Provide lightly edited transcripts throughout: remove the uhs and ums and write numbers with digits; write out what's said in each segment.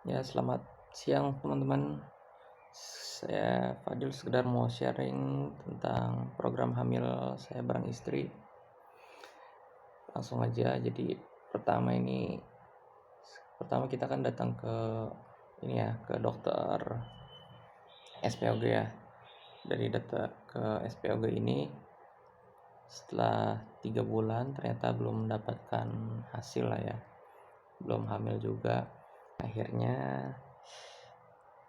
Ya, selamat siang teman-teman. Saya Fadil sekedar mau sharing tentang program hamil saya bareng istri. Langsung aja. Jadi pertama kita kan datang ke ke dokter SPOG ya. Dari data ke SPOG ini setelah 3 bulan ternyata belum mendapatkan hasil lah ya. Belum hamil juga. Akhirnya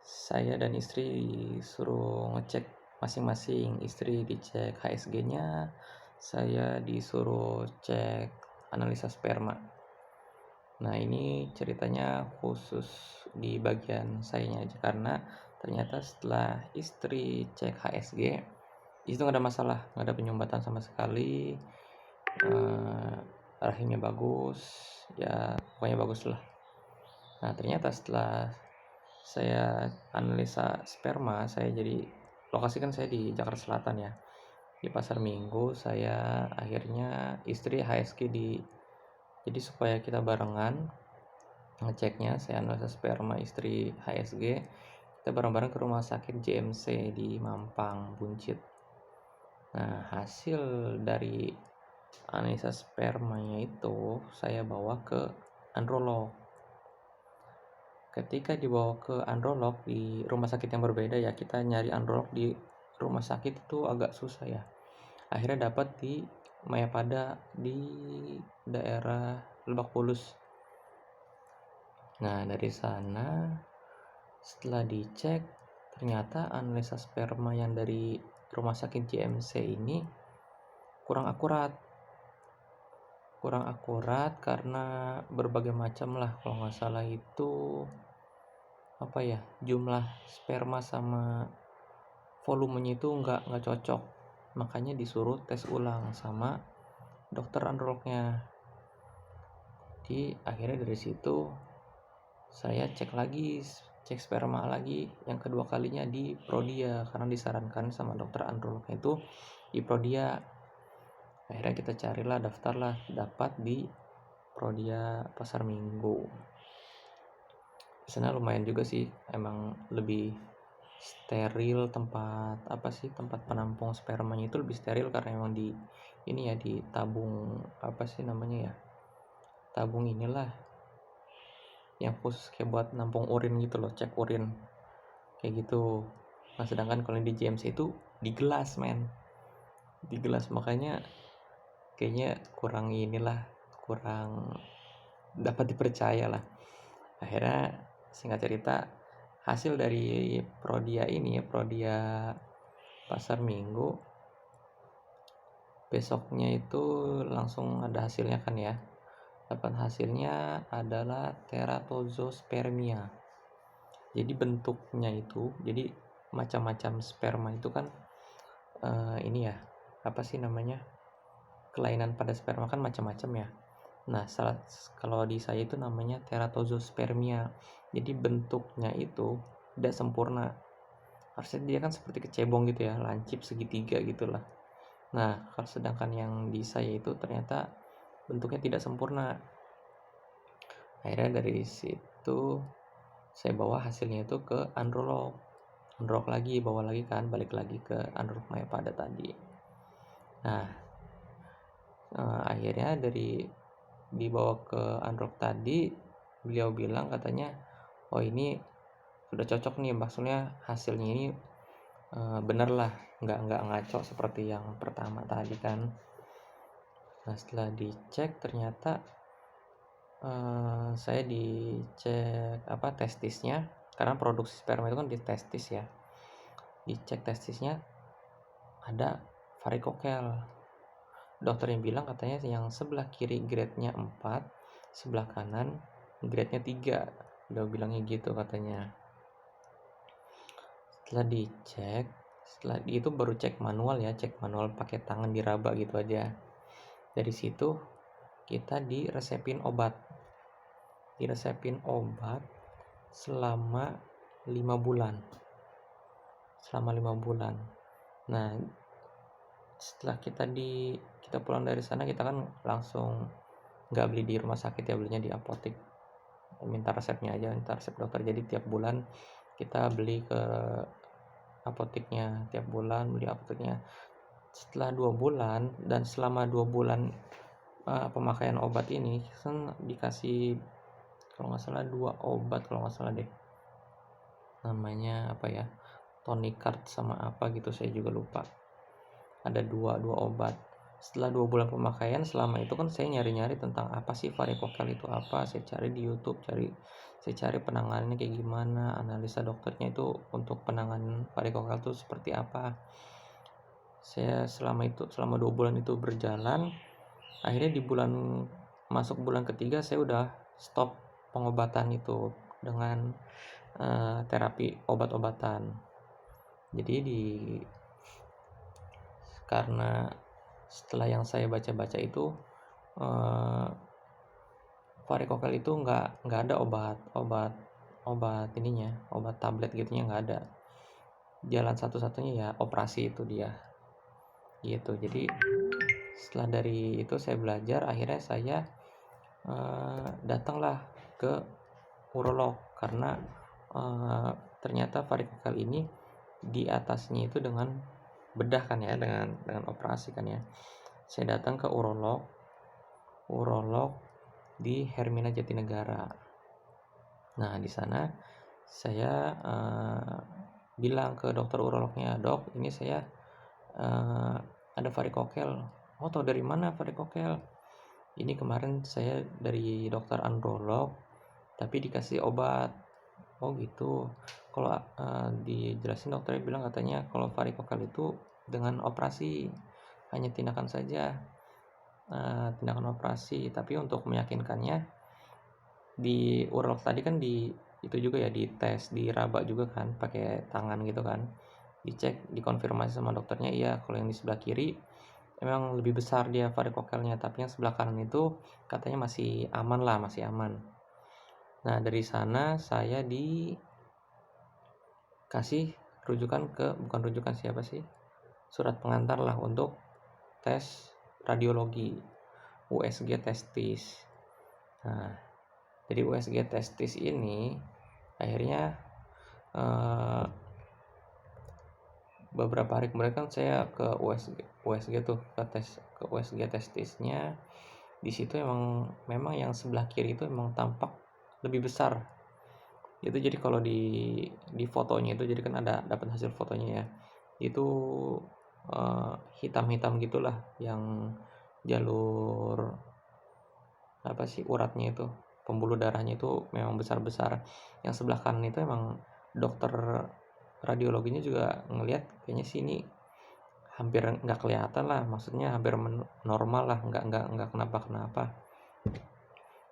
saya dan istri disuruh ngecek masing-masing. Istri dicek HSG-nya, saya disuruh cek analisa sperma. Nah, ini ceritanya khusus di bagian sayanya aja karena ternyata setelah istri cek HSG itu nggak ada masalah, nggak ada penyumbatan sama sekali. eh, Rahimnya bagus, ya pokoknya bagus lah. Nah, ternyata setelah saya analisa sperma, saya jadi lokasi kan saya di Jakarta Selatan ya, di Pasar Minggu. Saya akhirnya istri HSG jadi supaya kita barengan ngeceknya, saya analisa sperma, istri HSG, kita bareng-bareng ke rumah sakit JMC di Mampang Buncit. Nah, hasil dari analisa spermanya itu saya bawa ke androlog. Ketika dibawa ke androlog di rumah sakit yang berbeda ya, kita nyari androlog di rumah sakit itu agak susah ya. Akhirnya dapat di Mayapada di daerah Lebak Bulus. Nah, dari sana setelah dicek ternyata analisa sperma yang dari rumah sakit JMC ini kurang akurat. Karena berbagai macam lah, kalau nggak salah itu jumlah sperma sama volumenya itu nggak cocok, makanya disuruh tes ulang sama dokter androlognya. Jadi akhirnya dari situ saya cek sperma lagi yang kedua kalinya di Prodia karena disarankan sama dokter androlognya itu di Prodia. Akhirnya kita carilah, daftarlah, dapat di Prodia Pasar Minggu. Di sana lumayan juga sih, emang lebih steril, tempat penampung spermanya itu lebih steril karena emang ditabung tabung inilah yang khusus kayak buat nampung urin gitu loh, cek urin kayak gitu. Nah, sedangkan kalau di JMC itu di gelas makanya kayaknya kurang dapat dipercaya lah. Akhirnya singkat cerita, hasil dari Prodia Pasar Minggu, besoknya itu langsung ada hasilnya kan ya. Dapat hasilnya adalah teratozospermia. Jadi bentuknya itu, jadi macam-macam sperma itu kan kelainan pada sperma kan macam-macam ya. Nah, kalau di saya itu namanya teratozospermia. Jadi bentuknya itu tidak sempurna. Harusnya dia kan seperti kecebong gitu ya, lancip segitiga gitulah. Nah, kalau sedangkan yang di saya itu ternyata bentuknya tidak sempurna. Akhirnya dari situ saya bawa hasilnya itu ke androlog lagi, balik lagi ke androlog Mayapada tadi. Nah, akhirnya dibawa ke androlog tadi, beliau bilang katanya, oh ini sudah cocok nih, maksudnya hasilnya ini bener lah, nggak ngaco seperti yang pertama tadi kan. Nah, setelah dicek ternyata saya dicek testisnya, karena produksi sperma itu kan di testis ya. Dicek testisnya ada varikokel. Dokternya bilang katanya yang sebelah kiri grade-nya 4, sebelah kanan grade-nya 3. Udah bilangnya gitu katanya. Setelah itu baru cek manual pakai tangan diraba gitu aja. Dari situ kita diresepin obat selama 5 bulan. Nah, setelah kita pulang dari sana, kita kan langsung nggak beli di rumah sakit ya, belinya di apotek. minta resepnya aja, minta resep dokter. Jadi tiap bulan kita beli ke apoteknya, tiap bulan beli apoteknya. Setelah 2 bulan dan selama 2 bulan pemakaian obat ini kan dikasih kalau nggak salah 2 obat kalau nggak salah deh. Namanya apa ya? Tonicard sama apa gitu saya juga lupa. Ada dua obat. Setelah 2 bulan pemakaian, selama itu kan saya nyari-nyari tentang apa sih varikokel itu apa, saya cari di YouTube, saya cari penanganannya kayak gimana, analisa dokternya itu untuk penanganan varikokel itu seperti apa. Saya selama 2 bulan itu berjalan, akhirnya di masuk bulan ketiga saya udah stop pengobatan itu dengan terapi obat-obatan. Jadi karena setelah yang saya baca-baca itu varikokel itu nggak ada obat ininya, obat tablet gitunya nggak ada. Jalan satu-satunya ya operasi itu dia gitu. Jadi setelah dari itu saya belajar, akhirnya saya datanglah ke urolog karena ternyata varikokel ini di atasnya itu dengan bedah kan ya, dengan operasi kan ya. Saya datang ke urolog di Hermina Jatinegara. Nah di sana saya bilang ke dokter urolognya, "Dok, ini saya ada varikokel." "Oh, tahu dari mana varikokel?" "Ini kemarin saya dari dokter androlog tapi dikasih obat." "Oh gitu." Kalau dijelasin dokternya bilang katanya kalau varikokel itu dengan operasi, hanya tindakan saja, tindakan operasi. Tapi untuk meyakinkannya di urolog tadi kan itu juga ya dites, diraba juga kan pakai tangan gitu kan, dicek, dikonfirmasi sama dokternya, iya kalau yang di sebelah kiri emang lebih besar dia varikokelnya, tapi yang sebelah kanan itu katanya masih aman lah, masih aman. Nah dari sana saya dikasih bukan rujukan siapa sih, surat pengantar lah untuk tes radiologi USG testis. Nah jadi USG testis ini akhirnya beberapa hari kemudian kan saya ke USG tuh ke USG testisnya. Di situ memang yang sebelah kiri itu memang tampak lebih besar. Itu jadi kalau di fotonya itu jadi kan ada dapat hasil fotonya ya. Itu hitam-hitam gitulah yang jalur apa sih uratnya itu, pembuluh darahnya itu memang besar-besar. Yang sebelah kanan itu emang dokter radiologinya juga ngelihat kayaknya sini hampir nggak kelihatan lah, maksudnya hampir normal lah, nggak kenapa-kenapa.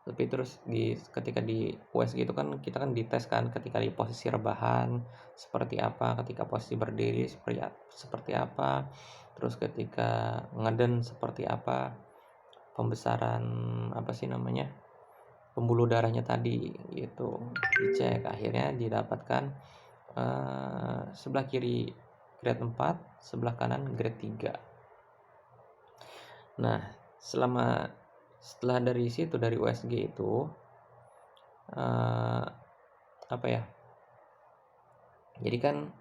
Tapi terus ketika di USG itu kan kita kan dites kan ketika di posisi rebahan seperti apa, ketika posisi berdiri seperti apa, terus ketika ngeden seperti apa, pembesaran apa sih namanya, pembuluh darahnya tadi gitu dicek, akhirnya didapatkan sebelah kiri grade 4, sebelah kanan grade 3. Nah setelah dari situ, dari USG itu apa ya, jadi kan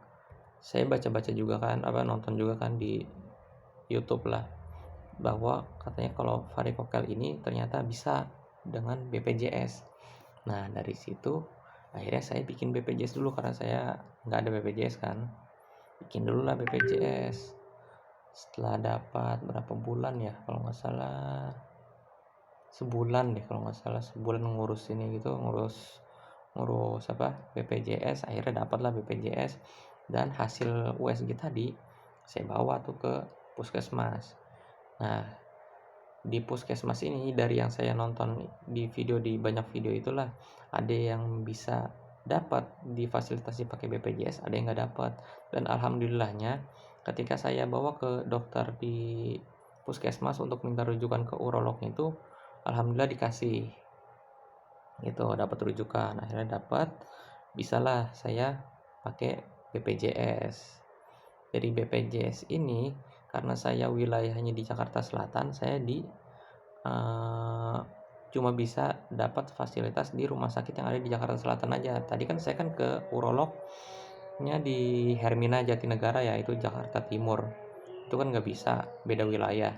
saya baca-baca juga kan, nonton juga kan di YouTube lah, bahwa katanya kalau varikokel ini ternyata bisa dengan BPJS. Nah dari situ akhirnya saya bikin BPJS dulu karena saya nggak ada BPJS kan, bikin dulu lah BPJS. Setelah dapat berapa bulan ya, kalau nggak salah sebulan deh, kalau nggak salah sebulan ngurus ini gitu, ngurus apa BPJS, akhirnya dapatlah BPJS. Dan hasil USG tadi saya bawa tuh ke puskesmas. Nah di puskesmas ini, dari yang saya nonton di banyak video itulah, ada yang bisa dapat difasilitasi pakai BPJS, ada yang nggak dapat. Dan alhamdulillahnya ketika saya bawa ke dokter di puskesmas untuk minta rujukan ke urolognya itu, alhamdulillah dikasih gitu, dapat rujukan, akhirnya dapat, bisalah saya pakai BPJS. Dari BPJS ini karena saya wilayahnya di Jakarta Selatan, saya cuma bisa dapat fasilitas di rumah sakit yang ada di Jakarta Selatan aja. Tadi kan saya kan ke urolognya di Hermina Jatinegara ya, itu Jakarta Timur. Itu kan nggak bisa, beda wilayah.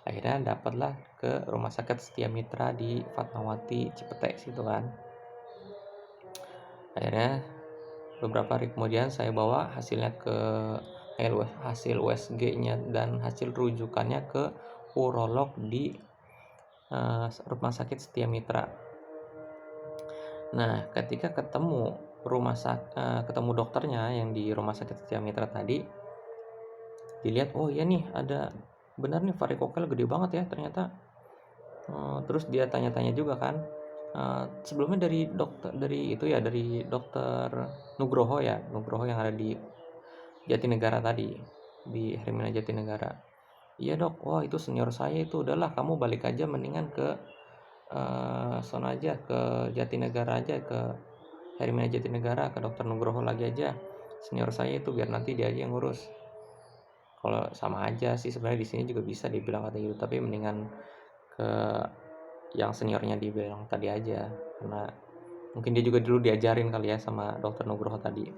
Akhirnya dapatlah ke rumah sakit Setia Mitra di Fatmawati Cipete situ kan. Akhirnya beberapa hari kemudian saya bawa hasilnya ke hasil USG-nya dan hasil rujukannya ke urolog di rumah sakit Setia Mitra. Nah, ketika ketemu ketemu dokternya yang di rumah sakit Setia Mitra tadi, dilihat, oh iya nih ada benar nih varikokel gede banget ya ternyata. Terus dia tanya-tanya juga kan, sebelumnya dari dokter Nugroho yang ada di Jatinegara tadi, di Hermina Jatinegara. Iya dok, wah itu senior saya itu, udahlah kamu balik aja mendingan ke sono aja, ke Jatinegara aja, ke Hermina Jatinegara, ke dokter Nugroho lagi aja, senior saya itu, biar nanti dia aja yang ngurus. Kalau sama aja sih sebenarnya, di sini juga bisa dibilang kata gitu, tapi mendingan ke yang seniornya dibilang tadi aja, karena mungkin dia juga dulu diajarin kali ya sama dokter Nugroho tadi.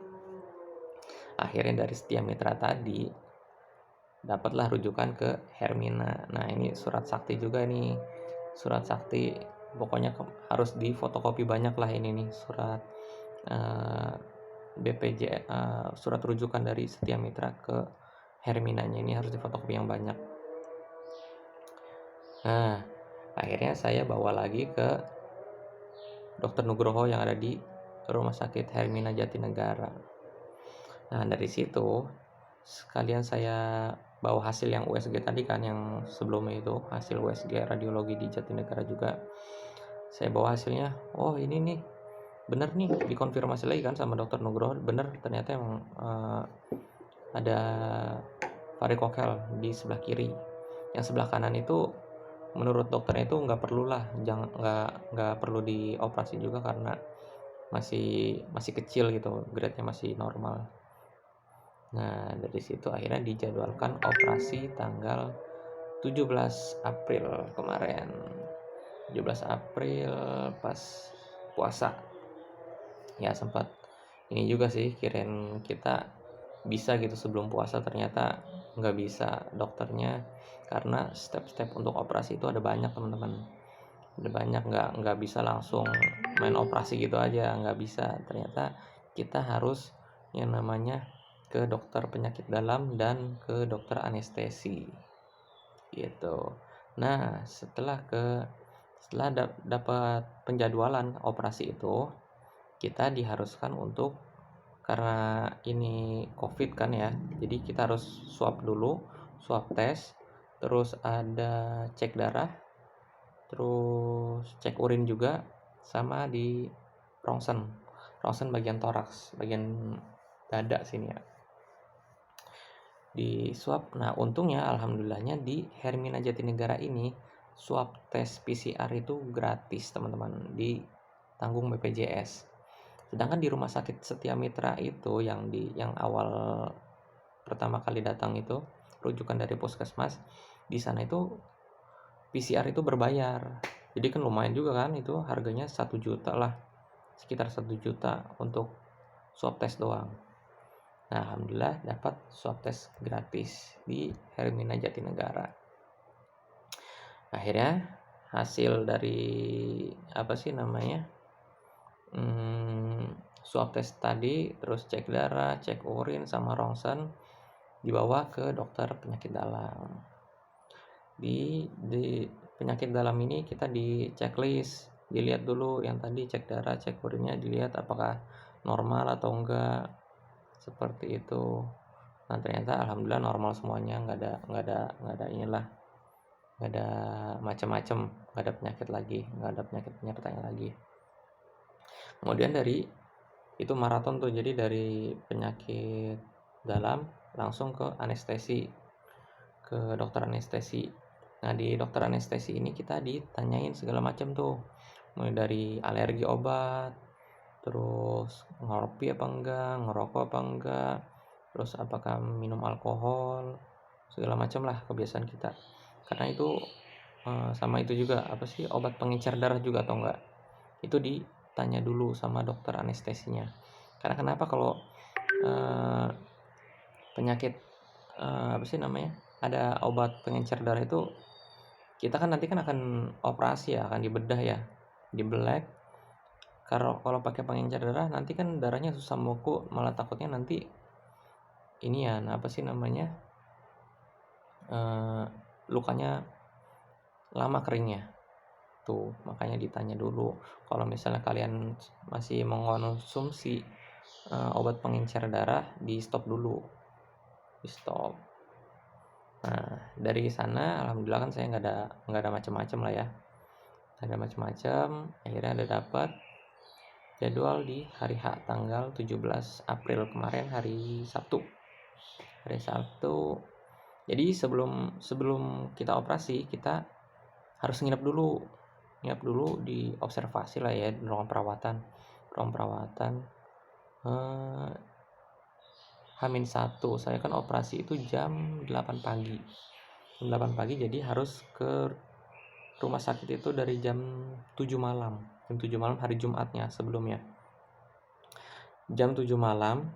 Akhirnya dari Setia Mitra tadi dapatlah rujukan ke Hermina. Nah ini surat sakti juga nih, surat sakti pokoknya harus difotokopi banyak lah ini nih, surat BPJ, surat rujukan dari Setia Mitra ke Herminanya ini harus difotokopi yang banyak. Nah akhirnya saya bawa lagi ke dokter Nugroho yang ada di rumah sakit Hermina Jatinegara. Nah dari situ sekalian saya bawa hasil yang USG tadi kan, yang sebelumnya itu hasil USG radiologi di Jatinegara juga. Saya bawa hasilnya, oh ini nih bener nih, dikonfirmasi lagi kan sama dokter Nugroho, bener ternyata emang ada varikokel di sebelah kiri. Yang sebelah kanan itu menurut dokternya itu nggak perlu dioperasi juga karena masih kecil gitu, grade-nya masih normal. Nah dari situ akhirnya dijadwalkan operasi tanggal 17 April kemarin, 17 April pas puasa ya. Sempat ini juga sih, kirain kita bisa gitu sebelum puasa, ternyata nggak bisa dokternya, karena step-step untuk operasi itu ada banyak teman-teman, ada banyak, nggak bisa langsung main operasi gitu aja, nggak bisa. Ternyata kita harus yang namanya ke dokter penyakit dalam dan ke dokter anestesi gitu. Nah setelah dapat penjadwalan operasi itu, kita diharuskan untuk, karena ini COVID kan ya, jadi kita harus swab dulu, swab tes, terus ada cek darah, terus cek urin juga, sama di rongsen bagian toraks, bagian dada sini ya, di swab. Nah untungnya alhamdulillahnya di Hermina Jatinegara ini swab tes PCR itu gratis teman-teman, ditanggung BPJS. Sedangkan di rumah sakit Setia Mitra itu yang awal pertama kali datang itu, rujukan dari puskesmas, di sana itu PCR itu berbayar. Jadi kan lumayan juga kan, itu harganya 1 juta lah, sekitar 1 juta untuk swab tes doang. Nah alhamdulillah dapat swab tes gratis di Hermina Jatinegara. Akhirnya hasil dari swab tes tadi, terus cek darah, cek urin, sama rongsen, dibawa ke dokter penyakit dalam. Di penyakit dalam ini kita di checklist, dilihat dulu yang tadi cek darah, cek urinnya, dilihat apakah normal atau enggak, seperti itu. Nah ternyata alhamdulillah normal semuanya, nggak ada inilah, nggak ada macam-macam, nggak ada penyakit lagi, nggak ada penyakit penyertanya lagi. Kemudian dari itu maraton tuh, jadi dari penyakit dalam langsung ke anestesi, ke dokter anestesi. Nah di dokter anestesi ini kita ditanyain segala macam tuh, mulai dari alergi obat, terus ngopi apa enggak, ngerokok apa enggak, terus apakah minum alkohol, segala macam lah kebiasaan kita, karena itu sama itu juga apa sih, obat pengencer darah juga atau enggak. Itu ditanya dulu sama dokter anestesinya. Karena kenapa kalau penyakit apa sih namanya, ada obat pengencer darah itu, kita kan nanti kan akan operasi ya, akan dibedah ya, dibelek. Kalau pakai pengencer darah nanti kan darahnya susah muku, malah takutnya nanti ini ya, apa sih namanya, lukanya lama keringnya. Tuh, makanya ditanya dulu. Kalau misalnya kalian masih mengonsumsi obat pengencer darah, di stop dulu, di stop. Nah, dari sana alhamdulillah kan saya nggak ada macam-macam lah ya, nggak ada macam-macam. Akhirnya ada dapat jadwal di hari H, tanggal 17 April kemarin, hari Sabtu. Jadi sebelum kita operasi, kita harus nginep dulu di observasi lah ya, di ruang perawatan. eh, H-1 saya kan operasi itu jam 8 pagi. Jadi harus ke rumah sakit itu dari jam 7 malam. Jam 7 malam hari Jumatnya sebelumnya. Jam 7 malam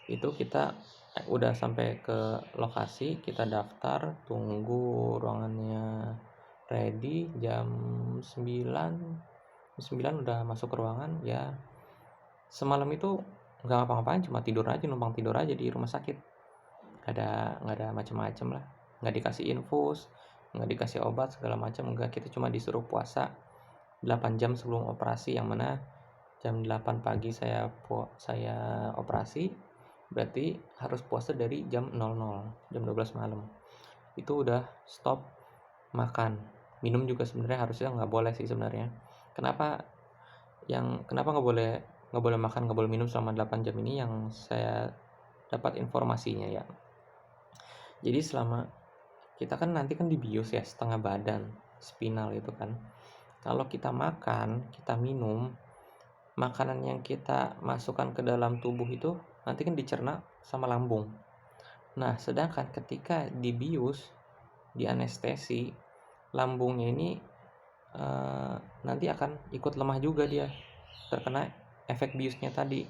itu kita udah sampai ke lokasi, kita daftar, tunggu ruangannya ready. Jam 9 udah masuk ke ruangan ya. Semalam itu nggak ngapa-ngapain, cuma numpang tidur aja di rumah sakit. Nggak ada macam-macam lah, nggak dikasih infus, nggak dikasih obat segala macam, enggak. Kita cuma disuruh puasa 8 jam sebelum operasi, yang mana jam 8 pagi saya operasi, berarti harus puasa dari jam 12 malam. Itu udah stop makan, minum juga sebenarnya harusnya nggak boleh sih sebenarnya. Kenapa nggak boleh makan, nggak boleh minum selama 8 jam ini, yang saya dapat informasinya ya. Jadi selama kita kan nanti kan dibius ya, setengah badan, spinal itu kan. Kalau kita makan, kita minum, makanan yang kita masukkan ke dalam tubuh itu nanti kan dicerna sama lambung. Nah, sedangkan ketika dibius, di anestesi, lambungnya ini nanti akan ikut lemah juga, dia terkena efek biusnya tadi.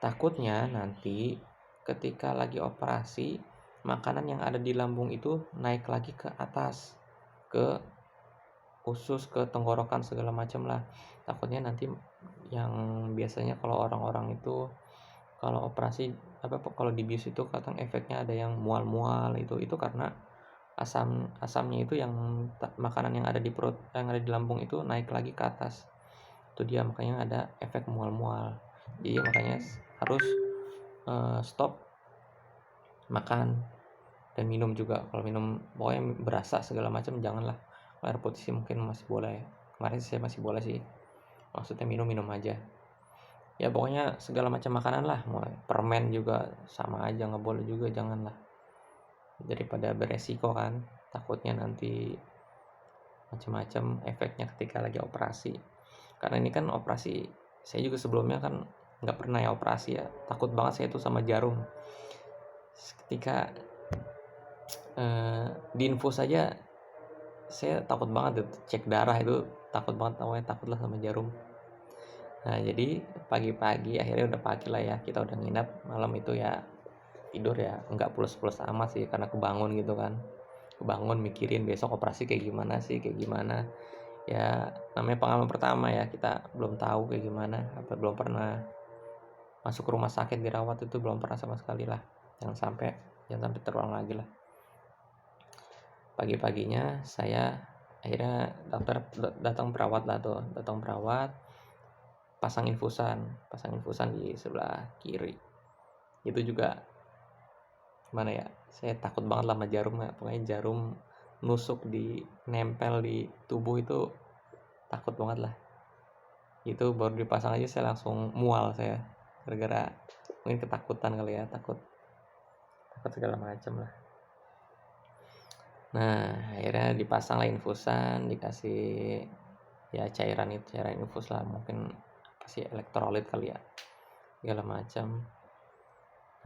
Takutnya nanti ketika lagi operasi, makanan yang ada di lambung itu naik lagi ke atas, ke usus, ke tenggorokan segala macam lah. Takutnya nanti yang biasanya kalau orang-orang itu kalau operasi kalau dibius itu kadang efeknya ada yang mual-mual, itu karena asamnya itu yang makanan yang ada di perut, yang ada di lambung itu naik lagi ke atas. Itu dia makanya ada efek mual-mual. Jadi makanya harus stop makan dan minum juga. Kalau minum pokoknya berasa segala macam janganlah. Air putih sih mungkin masih boleh, kemarin saya masih boleh sih, maksudnya minum aja ya. Pokoknya segala macam makanan lah, mau permen juga sama aja, nggak boleh juga, janganlah, daripada beresiko kan, takutnya nanti macam-macam efeknya ketika lagi operasi. Karena ini kan operasi, saya juga sebelumnya kan nggak pernah ya operasi ya, takut banget saya tuh sama jarum. Ketika diinfus aja saya takut banget tuh, cek darah itu takut banget, takut lah sama jarum. Nah, jadi pagi-pagi akhirnya udah pagi lah ya, kita udah nginep malam itu ya, tidur ya nggak plus-plus amat sih, karena kebangun gitu kan, mikirin besok operasi kayak gimana ya. Namanya pengalaman pertama ya, kita belum tahu kayak gimana, belum pernah masuk ke rumah sakit dirawat, itu belum pernah sama sekali lah. Jangan sampai terulang lagi lah. Pagi-paginya saya akhirnya datang perawat, pasang infusan di sebelah kiri. Itu juga gimana ya, saya takut banget lah sama jarum ya. Pokoknya jarum nusuk nempel di tubuh itu takut banget lah. Itu baru dipasang aja saya langsung mual, saya gara-gara mungkin ketakutan kali ya, takut segala macam lah. Nah, akhirnya dipasang lah infusan, dikasih ya cairan infus lah, mungkin apa sih, elektrolit kali ya, segala macam.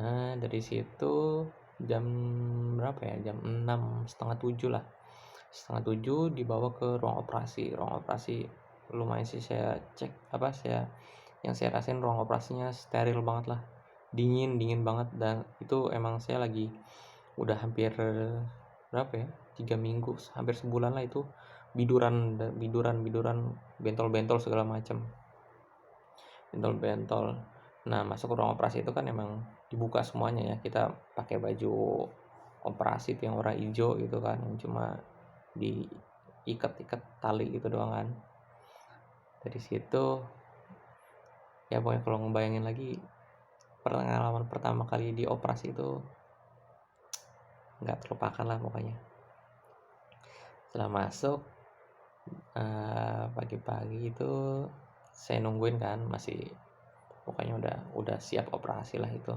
Nah, dari situ jam berapa ya, jam 6, setengah 7 lah, setengah 7 dibawa ke ruang operasi. Ruang operasi lumayan sih, saya cek yang saya rasain ruang operasinya steril banget lah, dingin banget. Dan itu emang saya lagi udah hampir berapa ya, 3 minggu, hampir sebulan lah itu biduran, bentol segala macam, bentol. Nah, masuk ke ruang operasi itu kan emang dibuka semuanya ya, kita pakai baju operasi itu yang warna hijau gitu kan, yang cuma diikat tali gitu doang kan. Dari situ ya pokoknya kalau ngebayangin lagi pengalaman pertama kali di operasi itu nggak terlupakan lah pokoknya. Setelah masuk pagi-pagi itu saya nungguin kan, masih pokoknya udah siap operasi lah itu.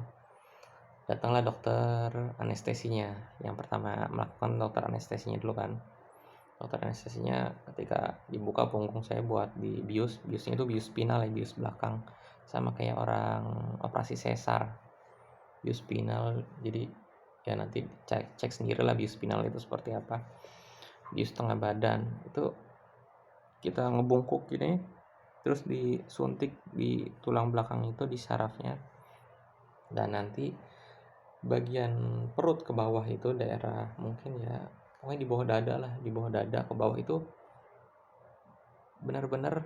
Datanglah dokter anestesinya, yang pertama melakukan dokter anestesinya dulu kan. Dokter anestesinya ketika dibuka punggung saya buat biusnya itu bius spinal ya, bius belakang, sama kayak orang operasi sesar, bius spinal. Jadi ya nanti cek sendiri lah bius spinal itu seperti apa. Bius tengah badan itu kita ngebungkuk gini, terus disuntik di tulang belakang itu, di sarafnya. Dan nanti bagian perut ke bawah itu daerah mungkin ya pokoknya di bawah dada lah, di bawah dada ke bawah itu benar-benar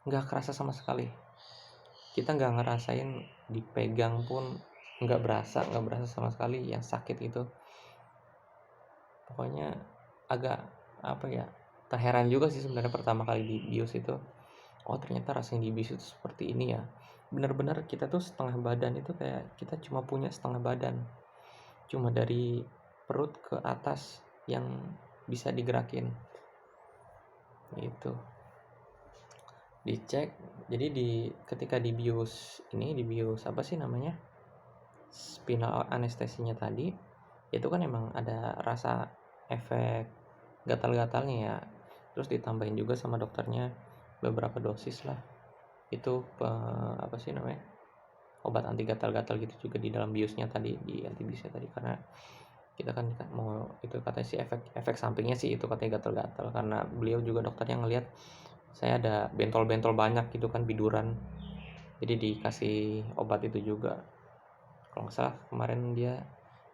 nggak kerasa sama sekali. Kita nggak ngerasain dipegang pun, nggak berasa sama sekali yang sakit itu. Pokoknya agak apa ya, terheran juga sih sebenarnya pertama kali di bius itu. Oh ternyata rasanya di bius itu seperti ini ya. Benar-benar kita tuh setengah badan itu kayak kita cuma punya setengah badan, cuma dari perut ke atas yang bisa digerakin itu. Dicek, jadi ketika di bius apa sih namanya, spinal anestesinya tadi itu kan emang ada rasa efek gatal-gatalnya ya, terus ditambahin juga sama dokternya beberapa dosis lah itu apa sih namanya, obat anti gatal-gatal gitu juga di dalam biusnya tadi, di anti biusnya tadi. Karena kita kan mau itu katanya sih efek sampingnya sih itu katanya gatal-gatal, karena beliau juga dokternya ngelihat saya ada bentol-bentol banyak gitu kan, biduran, jadi dikasih obat itu juga. Kalau nggak salah kemarin dia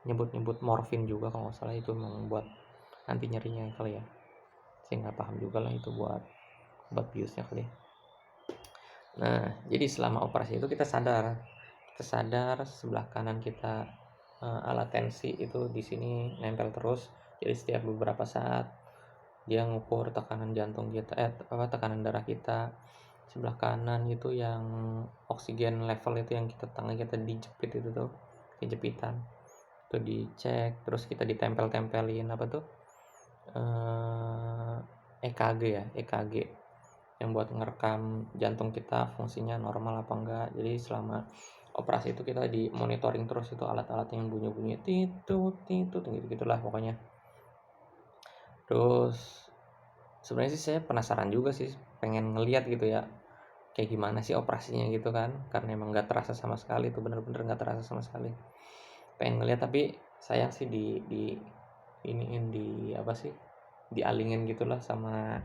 nyebut morfin juga kalau nggak salah, itu memang buat anti nyerinya kali ya, saya nggak paham juga lah itu buat obat biusnya kali. Nah jadi selama operasi itu kita sadar sebelah kanan kita alat tensi itu di sini nempel terus. Jadi setiap beberapa saat dia ngukur tekanan jantung kita, tekanan darah kita. Sebelah kanan itu yang oksigen level itu yang tangan kita dijepit itu tuh, kejepitan itu dicek. Terus kita ditempel-tempelin apa tuh, EKG ya, EKG yang buat ngerekam jantung kita fungsinya normal apa enggak. Jadi selama operasi itu kita di monitoring terus, itu alat-alat yang bunyi-bunyi titut gitu-gitulah pokoknya. Terus sebenarnya sih saya penasaran juga sih, pengen ngeliat gitu ya kayak gimana sih operasinya gitu kan, karena emang nggak terasa sama sekali, itu bener-bener nggak terasa sama sekali. Pengen ngeliat tapi sayang sih di iniin, di apa sih, dialingin gitulah sama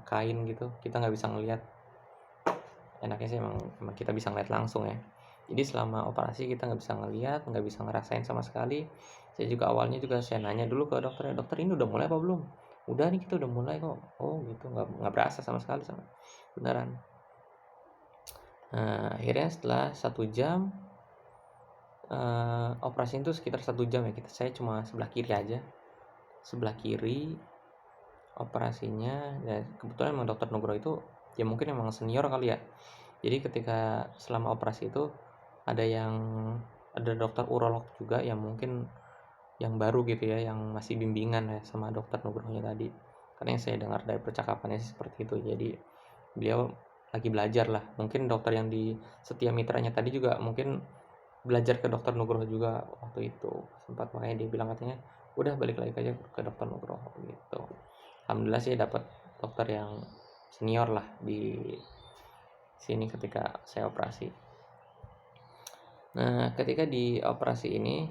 kain gitu, kita nggak bisa ngeliat. Enaknya sih emang kita bisa ngeliat langsung ya. Jadi selama operasi kita nggak bisa ngeliat, nggak bisa ngerasain sama sekali. Saya juga awalnya saya nanya dulu ke dokter, dokter ini udah mulai apa belum? Udah nih, kita udah mulai kok. Oh gitu, nggak berasa sama sekali sama beneran. Nah akhirnya setelah 1 jam operasi itu sekitar 1 jam ya, saya cuma sebelah kiri aja, sebelah kiri operasinya. Dan kebetulan emang dokter Nugroho itu ya mungkin emang senior kali ya. Jadi ketika selama operasi itu ada dokter urolog juga yang mungkin yang baru gitu ya, yang masih bimbingan ya sama dokter Nugrohonya tadi. Karena yang saya dengar dari percakapannya seperti itu. Jadi beliau lagi belajar lah. Mungkin dokter yang di Setia Mitranya tadi juga mungkin belajar ke dokter Nugroho juga waktu itu sempat, makanya dia bilang katanya udah balik lagi aja ke dokter Nugroho gitu. Alhamdulillah sih dapat dokter yang senior lah di sini ketika saya operasi. Nah ketika di operasi ini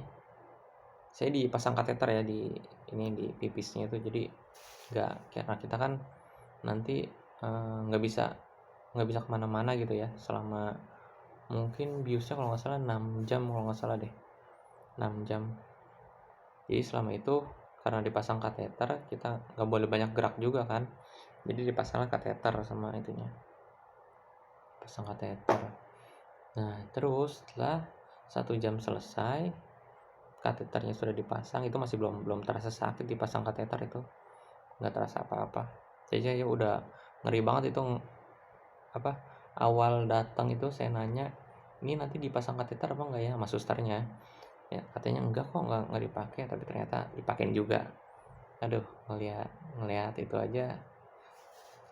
saya dipasang kateter ya, di ini di pipisnya itu, jadi nggak, karena kita kan nanti nggak bisa kemana-mana gitu ya selama mungkin biusnya kalau nggak salah 6 jam, kalau nggak salah deh 6 jam. Jadi selama itu karena dipasang kateter, kita nggak boleh banyak gerak juga kan, jadi dipasang kateter sama itunya, pasang kateter. Nah terus setelah 1 jam selesai, kateternya sudah dipasang, itu masih belum terasa sakit dipasang kateter, itu nggak terasa apa-apa. Jadi ya udah ngeri banget itu. Apa, awal datang itu saya nanya, ini nanti dipasang kateter apa enggak ya sama susternya, ya katanya enggak kok, enggak dipakai, tapi ternyata dipakein juga. Aduh, ngelihat itu aja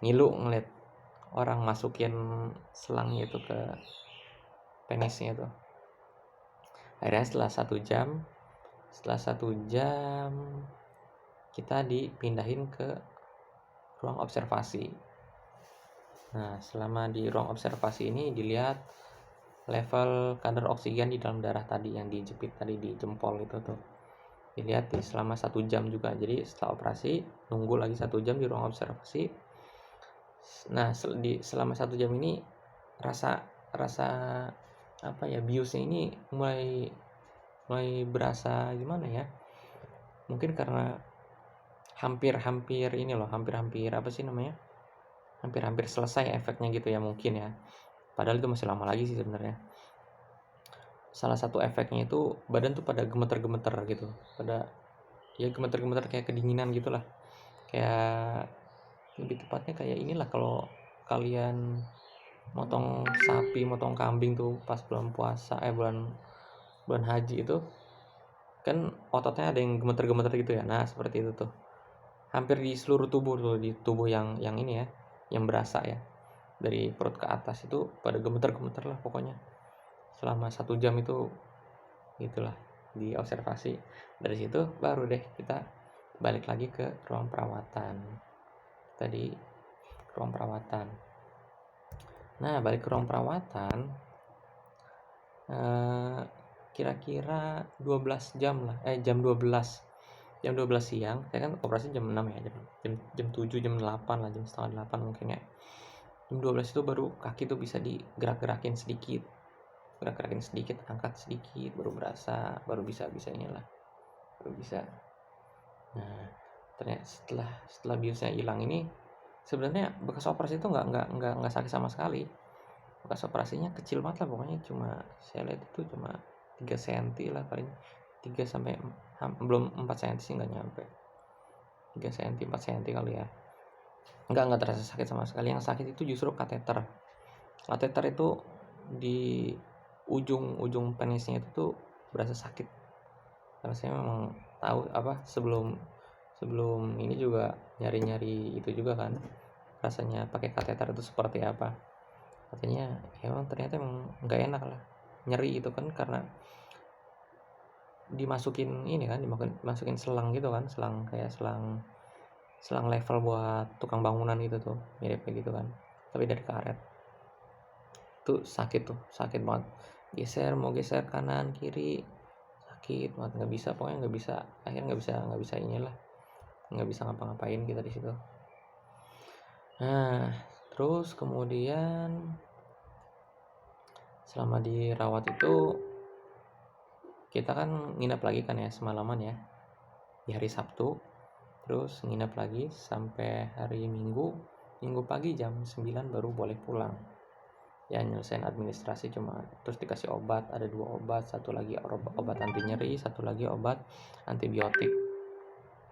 ngilu, ngeliat orang masukin selangnya itu ke penisnya itu. Akhirnya setelah satu jam kita dipindahin ke ruang observasi. Nah selama di ruang observasi ini dilihat level kadar oksigen di dalam darah tadi yang dijepit tadi di jempol itu tuh, dilihat selama 1 jam juga. Jadi setelah operasi nunggu lagi 1 jam di ruang observasi. Nah selama 1 jam ini rasa apa ya, biusnya ini mulai berasa gimana ya, mungkin karena hampir ini loh, hampir apa sih namanya, hampir selesai efeknya gitu ya mungkin ya, padahal itu masih lama lagi sih sebenarnya. Salah satu efeknya itu badan tuh pada gemeter-gemeter gitu, pada ya gemeter-gemeter kayak kedinginan gitulah, kayak lebih tepatnya kayak inilah, kalau kalian motong sapi, motong kambing tuh pas bulan puasa, bulan haji itu kan ototnya ada yang gemeter-gemeter gitu ya. Nah seperti itu tuh, hampir di seluruh tubuh tuh, di tubuh yang ini ya, yang berasa ya, dari perut ke atas itu pada gemeter-gemeter lah pokoknya selama 1 jam itu, gitulah di observasi. Dari situ baru deh kita balik lagi ke ruang perawatan tadi, ruang perawatan. Nah balik ke ruang perawatan, kira-kira 12 jam lah, jam 12 siang. Saya kan operasi jam 6 ya, jam 7, jam 8 lah, jam setengah 8 mungkin ya. Jam 12 itu baru kaki tuh bisa digerak-gerakin sedikit, angkat sedikit, baru berasa, baru bisa inilah, baru bisa. Nah ternyata setelah biusnya hilang ini, sebenarnya bekas operasi itu nggak sakit sama sekali. Bekas operasinya kecil banget lah pokoknya, cuma saya lihat itu cuma 3 cm lah paling, 3 sampai belum 4 cm sih, nggak nyampe 3 cm, 4 cm kali ya. Nggak terasa sakit sama sekali. Yang sakit itu justru kateter itu di ujung penisnya itu tuh berasa sakit, karena saya memang tahu apa, sebelum ini juga nyari itu juga kan, rasanya pakai kateter itu seperti apa. Katanya ternyata emang nggak enak lah, nyeri itu kan, karena dimasukin ini kan, dimasukin selang gitu kan, selang kayak selang level buat tukang bangunan gitu tuh, mirip kayak gitu kan, tapi dari karet. Tuh sakit banget, mau geser kanan kiri sakit banget, akhirnya nggak bisa inilah, nggak bisa ngapa-ngapain kita di situ. Nah terus kemudian selama dirawat itu kita kan nginap lagi kan ya, semalaman ya di hari Sabtu, terus nginap lagi sampai hari Minggu pagi jam 9 baru boleh pulang ya, nyelesain administrasi cuma, terus dikasih obat, ada 2 obat, satu lagi obat anti nyeri, satu lagi obat antibiotik.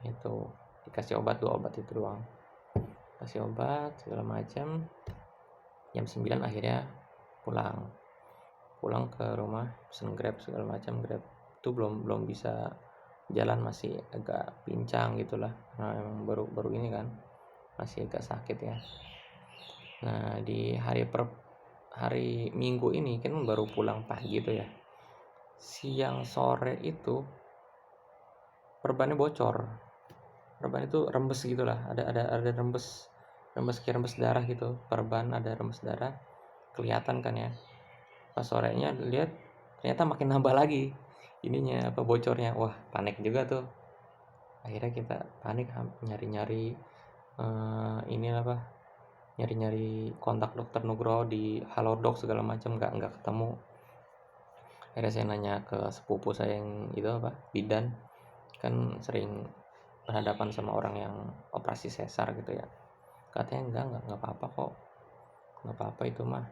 Itu dikasih obat, 2 obat itu doang, kasih obat segala macam. Jam 9 akhirnya pulang ke rumah, pesen Grab segala macam. Grab itu belum bisa jalan, masih agak pincang gitulah, karena emang baru ini kan, masih agak sakit ya. Nah di hari Minggu ini kan baru pulang pagi itu ya, siang sore itu perbannya bocor, perban itu rembes gitulah, ada rembes kayak rembes darah gitu, perban ada rembes darah kelihatan kan ya. Pas sorenya lihat ternyata makin nambah lagi ininya, apa, bocornya. Wah panik juga tuh, Akhirnya kita panik, nyari-nyari ini apa, nyari-nyari kontak dokter Nugroho di Halodoc segala macam, nggak ketemu. Akhirnya saya nanya ke sepupu saya yang itu apa, bidan, kan sering berhadapan sama orang yang operasi sesar gitu ya. Katanya nggak apa-apa kok, nggak apa-apa itu mah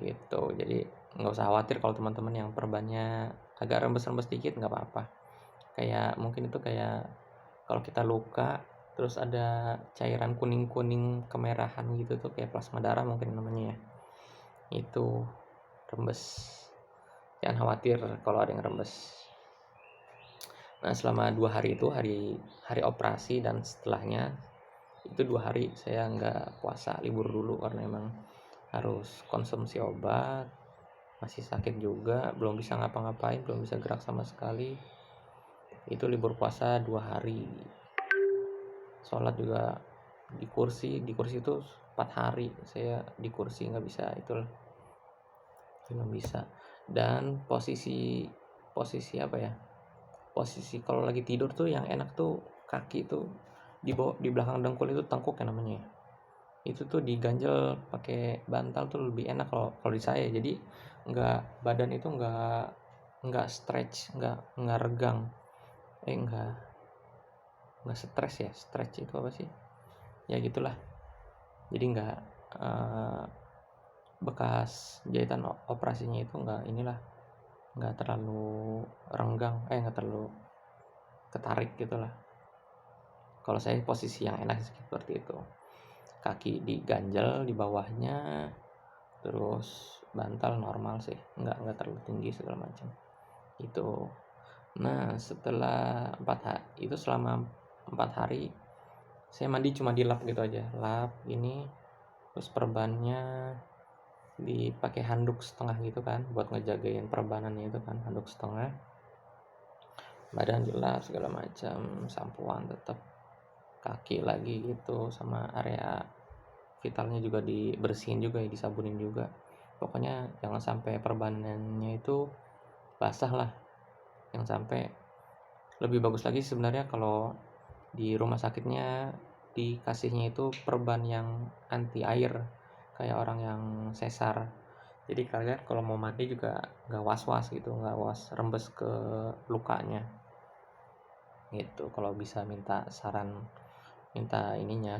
gitu. Jadi nggak usah khawatir kalau teman-teman yang perbannya agak rembes-rembes dikit, nggak apa-apa. Kayak mungkin itu kayak kalau kita luka terus ada cairan kuning-kuning kemerahan gitu tuh, kayak plasma darah mungkin namanya ya, itu rembes. Jangan khawatir kalau ada yang rembes. Nah, selama 2 hari itu, hari operasi dan setelahnya itu 2 hari saya nggak puasa, libur dulu karena emang harus konsumsi obat, masih sakit juga, belum bisa ngapa-ngapain, belum bisa gerak sama sekali. Itu libur puasa 2 hari. Sholat juga di kursi itu 4 hari saya di kursi, nggak bisa, itu belum bisa. Dan posisi apa ya, posisi kalau lagi tidur tuh yang enak tuh kaki tuh di belakang dengkul, itu tengkuk ya namanya. Itu tuh diganjel pakai bantal tuh lebih enak kalau di saya. Jadi badan itu nggak stretch, nggak regang, nggak stres ya. Stretch itu apa sih ya, gitulah. Jadi bekas jahitan operasinya itu nggak terlalu renggang, nggak terlalu ketarik gitulah. Kalau saya posisi yang enak seperti itu, kaki diganjel di bawahnya, terus bantal normal sih, nggak terlalu tinggi segala macam itu. Nah, setelah 4 hari itu, selama 4 hari saya mandi cuma di lap gitu aja, lap ini, terus perbannya dipakai handuk setengah gitu kan, buat ngejagain perbanannya itu kan, handuk setengah, badan dilap segala macam, sampoan tetap, kaki lagi gitu, sama area vitalnya juga dibersihin juga ya, disabunin juga. Pokoknya jangan sampai perbanannya itu basah lah, yang sampai. Lebih bagus lagi sebenarnya kalau di rumah sakitnya dikasihnya itu perban yang anti air, kayak orang yang sesar. Jadi kalian kalau mau mandi juga nggak was-was gitu, nggak was rembes ke lukanya gitu. Kalau bisa minta saran, minta ininya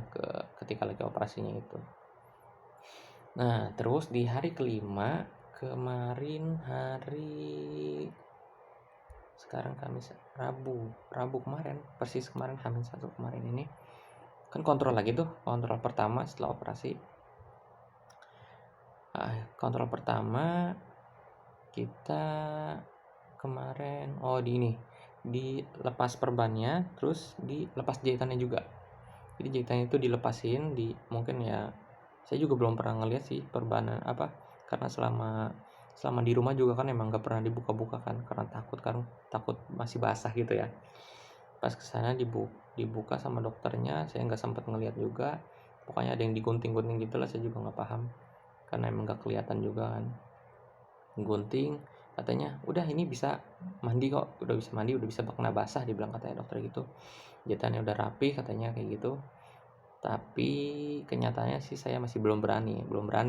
ketika lagi operasinya itu. Nah, terus di hari kelima kemarin, sekarang Kamis, Rabu kemarin, persis kemarin H-1 kemarin ini kan kontrol lagi tuh, kontrol pertama setelah operasi. Kontrol pertama kita kemarin, dilepas perbannya, terus dilepas jahitannya juga. Jadi jahitannya itu dilepasin, mungkin ya saya juga belum pernah ngeliat sih perbanan apa, karena selama di rumah juga kan emang gak pernah dibuka-buka kan, karena takut masih basah gitu ya. Pas kesana dibuka sama dokternya, saya nggak sempat ngeliat juga. Pokoknya ada yang digunting-gunting gitu lah, saya juga nggak paham karena emang nggak kelihatan juga kan. Gunting, katanya udah ini bisa mandi kok, udah bisa mandi, udah bisa kena basah, dibilang katanya dokter gitu. Jahitannya udah rapi katanya kayak gitu. Tapi kenyataannya sih saya masih belum berani,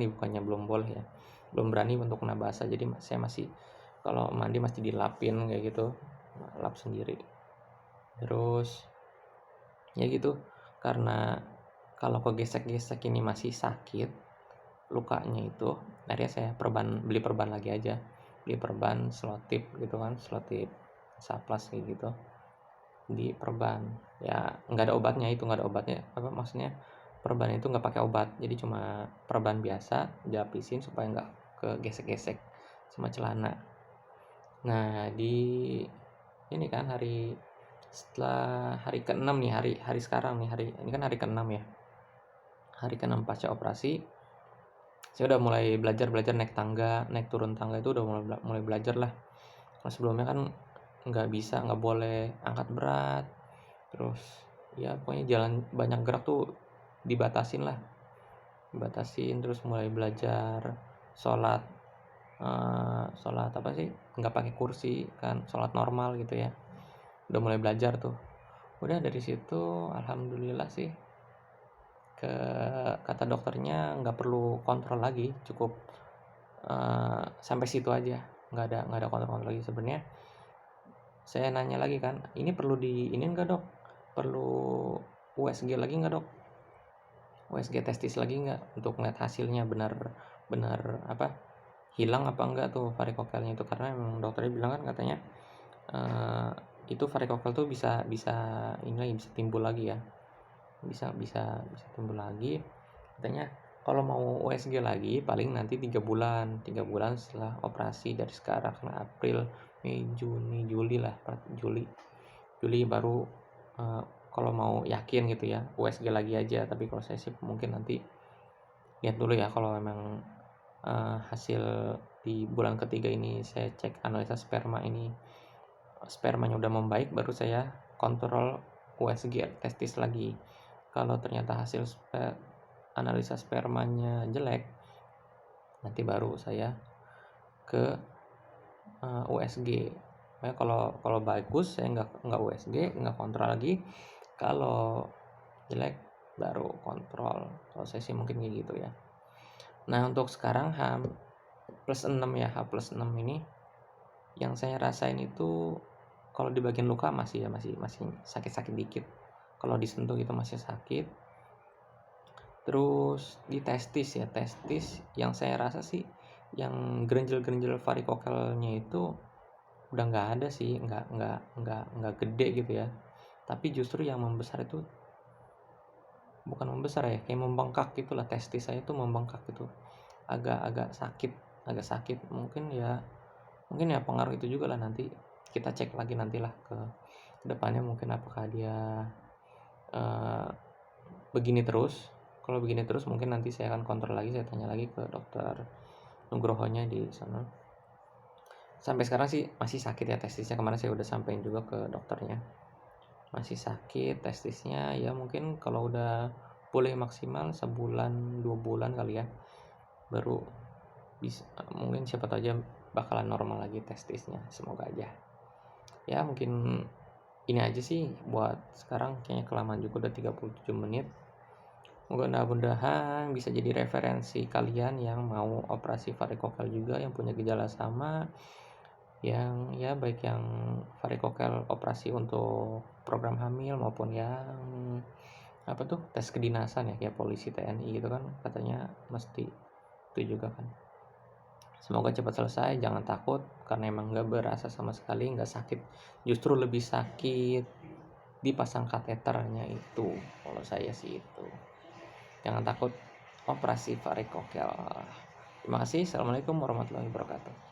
bukannya belum boleh ya, belum berani untuk kena basah. Jadi saya masih, kalau mandi masih dilapin kayak gitu, lap sendiri. Terus ya gitu, karena kalau kegesek-gesek ini masih sakit lukanya itu, akhirnya saya beli perban lagi aja, beli perban selotip gitu kan, selotip saplas kayak gitu, di perban ya. Nggak ada obatnya, apa maksudnya, perban itu nggak pakai obat, jadi cuma perban biasa dilapisin supaya nggak kegesek-gesek sama celana. Nah, di ini kan setelah hari ke-6 nih, hari sekarang nih, ini kan hari ke-6 ya, hari ke-6 pasca operasi, saya udah mulai belajar naik turun tangga, itu udah mulai belajar lah. Kalau sebelumnya kan nggak boleh angkat berat, terus ya pokoknya jalan banyak gerak tuh dibatasin, terus mulai belajar sholat, sholat apa sih, nggak pakai kursi kan, sholat normal gitu ya, udah mulai belajar tuh. Udah dari situ alhamdulillah sih, kata dokternya nggak perlu kontrol lagi, cukup sampai situ aja, nggak ada kontrol lagi. Sebenarnya saya nanya lagi kan, ini perlu di ini nggak dok, perlu USG lagi nggak dok, USG testis lagi nggak untuk ngeliat hasilnya benar apa, hilang apa enggak tuh varikokelnya itu. Karena memang dokternya bilang kan katanya itu varikokel tuh bisa bisa ini lagi, bisa timbul lagi ya, bisa timbul lagi katanya. Kalau mau USG lagi paling nanti 3 bulan setelah operasi. Dari sekarang karena April, Mei, Juni, Juli lah, Juli baru kalau mau yakin gitu ya USG lagi aja. Tapi kalau saya sih mungkin nanti lihat dulu ya, kalau memang hasil di bulan ketiga ini saya cek analisa sperma ini, spermanya udah membaik, baru saya kontrol USG testis lagi. Kalau ternyata hasil analisa spermanya jelek, nanti baru saya ke USG. Ya, kalau bagus saya nggak USG, nggak kontrol lagi. Kalau jelek baru kontrol. Kalau saya sih mungkin kayak gitu ya. Nah untuk sekarang H+6 ya, H+6 ini yang saya rasain itu kalau di bagian luka masih sakit-sakit dikit. Kalau disentuh itu masih sakit. Terus di testis ya, testis yang saya rasa sih yang gerenjel-gerenjel varikokelnya itu udah nggak ada sih, nggak gede gitu ya. Tapi justru yang membesar itu bukan membesar ya, kayak membengkak gitulah. Testis saya itu membengkak gitu, agak sakit. Mungkin ya pengaruh itu juga lah. Nanti kita cek lagi nantilah ke depannya, mungkin apakah dia begini terus. Kalau begini terus mungkin nanti saya akan kontrol lagi, saya tanya lagi ke dokter Nugrohonya di sana. Sampai sekarang sih masih sakit ya testisnya, kemarin saya udah sampein juga ke dokternya, masih sakit testisnya ya. Mungkin kalau udah pulih maksimal sebulan 2 bulan kali ya, baru bisa, mungkin siapa tahu aja bakalan normal lagi testisnya, semoga aja ya. Mungkin ini aja sih buat sekarang, kayaknya kelamaan juga udah 37 menit. Mudah-mudahan bisa jadi referensi kalian yang mau operasi varikokel juga, yang punya gejala sama, yang ya baik yang varikokel operasi untuk program hamil maupun yang apa tuh tes kedinasan ya, kayak polisi, TNI gitu kan katanya mesti itu juga kan. Semoga cepat selesai, jangan takut karena emang nggak berasa sama sekali, nggak sakit, justru lebih sakit dipasang kateternya itu. Kalau saya sih itu, jangan takut operasi varikokel. Terima kasih. Assalamualaikum warahmatullahi wabarakatuh.